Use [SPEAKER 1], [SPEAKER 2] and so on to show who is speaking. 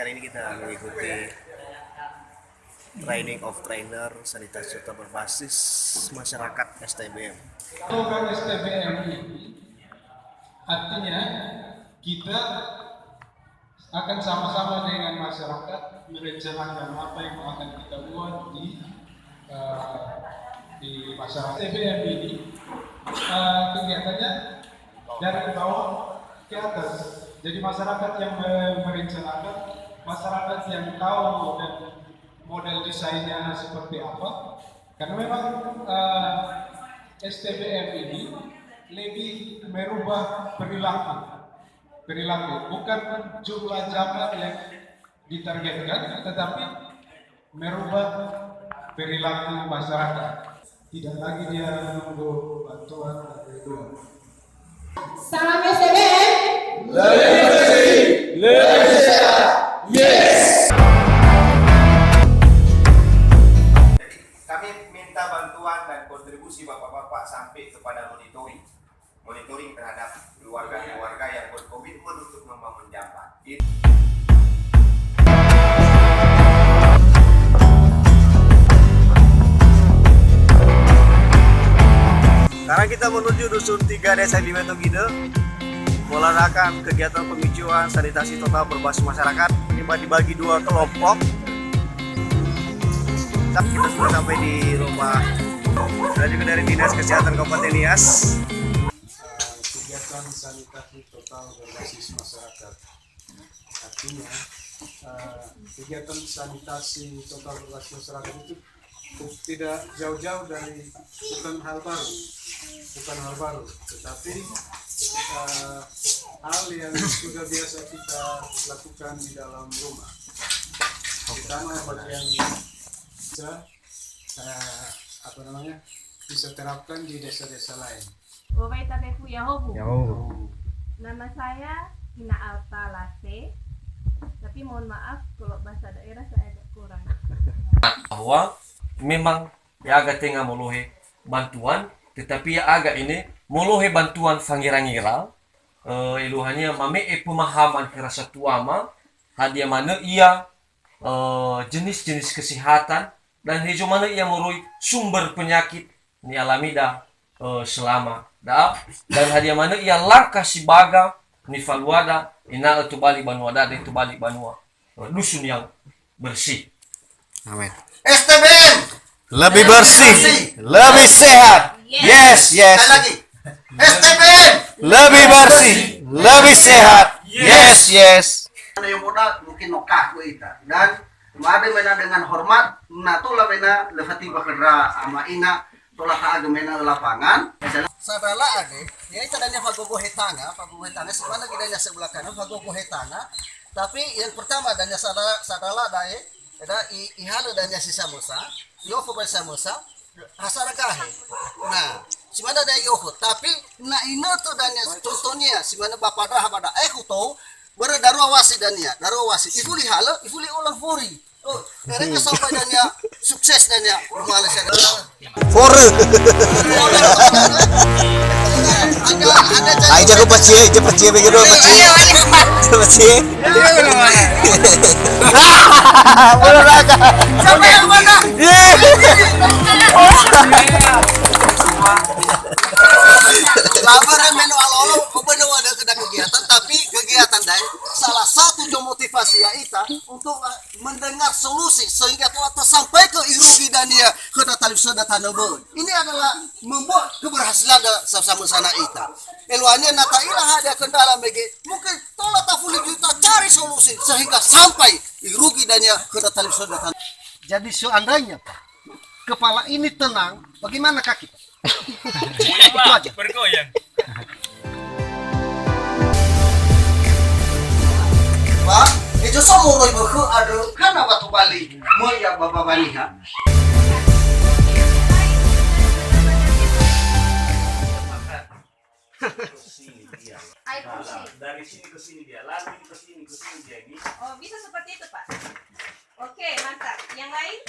[SPEAKER 1] Kali ini kita mengikuti training of trainer sanitasi kota berbasis masyarakat STBM.
[SPEAKER 2] Program STBM ini artinya kita akan sama-sama dengan masyarakat merencanakan apa yang akan kita buat di masyarakat. STBM ini kegiatannya dari bawah ke atas. Jadi masyarakat yang merencanakan, masyarakat yang tahu dan model desainnya seperti apa. Karena memang STBM ini lebih merubah perilaku, bukan jumlah jamaah yang ditargetkan, tetapi merubah perilaku masyarakat. Tidak lagi dia menunggu bantuan dari luar.
[SPEAKER 3] Salam STBM.
[SPEAKER 4] Lebih bersih, lebih sehat. Yes.
[SPEAKER 5] Kami minta bantuan dan kontribusi bapak-bapak sampai kepada monitoring terhadap keluarga-keluarga yang berkomitmen untuk membangun jamban.
[SPEAKER 1] Sekarang kita menuju Dusun 3 Desa Bimeto Gide, melaksanakan kegiatan penghijauan sanitasi total berbasis masyarakat. Ini dibagi dua kelompok. Kita sudah sampai di rumah dan juga dari Dinas Kesehatan Kabupaten Nias.
[SPEAKER 2] Kegiatan sanitasi total berbasis masyarakat. Artinya kegiatan sanitasi total berbasis masyarakat itu tidak jauh-jauh dari bukan hal baru, tetapi hal yang sudah biasa kita lakukan di dalam rumah. Terutama bagian bisa terapkan di desa-desa lain.
[SPEAKER 3] Nama saya Hina Alta Lase, tapi mohon maaf kalau bahasa daerah saya agak kurang.
[SPEAKER 4] Bahwa memang ya agak tengah meluhe bantuan, tetapi ya agak ini meluhe bantuan fangira-ngira. Iluhannya mame pemahaman kerasa tuama hadiah mana ia jenis-jenis kesehatan dan hijau mana ia merui sumber penyakit ni alami dah selama dah dan hadiah mana ia langkah si baga ni faluada ina itu balik banua dah itu balik banua dusun yang bersih.
[SPEAKER 1] Amin.
[SPEAKER 5] STBM
[SPEAKER 1] Lebih bersih, lebih sehat. Yes, yes.
[SPEAKER 5] sekali lagi. STBM
[SPEAKER 1] Lebih bersih, lebih sehat. Yes, yes.
[SPEAKER 5] yang muda mungkin nokah kita dan ada mena dengan hormat natulah mena lefati bakadra ama ina tola ka mena lapangan
[SPEAKER 6] sadala ade ya tadanya fagogo hetana sebana gidanya sebelah kanan fagogo hetana tapi yang pertama danya sadala dae ada ihalo danya sisa musa yofo ber samosa hasara gahe nah simana daya yofo tapi na ina to danya contohnya simana bapada habada huto bara darwa wasi danya darwa wasi ifuli hala ifuli ulang fori oh mereka sampai danya sukses danya Malaysia
[SPEAKER 1] Ay, jago pacie begitu pacie. Boleh raga.
[SPEAKER 6] siapa yang mana Labar menu alolo bener ada kegiatan tapi kegiatan dai salah satu motivasi ya ita untuk mendengar solusi sehingga telah tersampai ke irugi dan dia ke datang sudah tanabun. Ini adalah membuat keberhasilan sama sana ita. Eluannya nata ilah ada kendala mege mungkin tolak tafuli juta cari solusi sehingga sampai irugi dan dia ke datang sudah tanabun. Jadi seandainya kepala ini tenang, bagaimana kaki? Itu aja.
[SPEAKER 4] Bergoyang.
[SPEAKER 6] Pak, itu semua roy buku ada karena batu bali mau ya bapak bani ha.
[SPEAKER 1] Dari sini ke sini dia, lalu ke sini dia.
[SPEAKER 3] Oh, bisa seperti itu, Pak. Oke, mantap. Yang lain?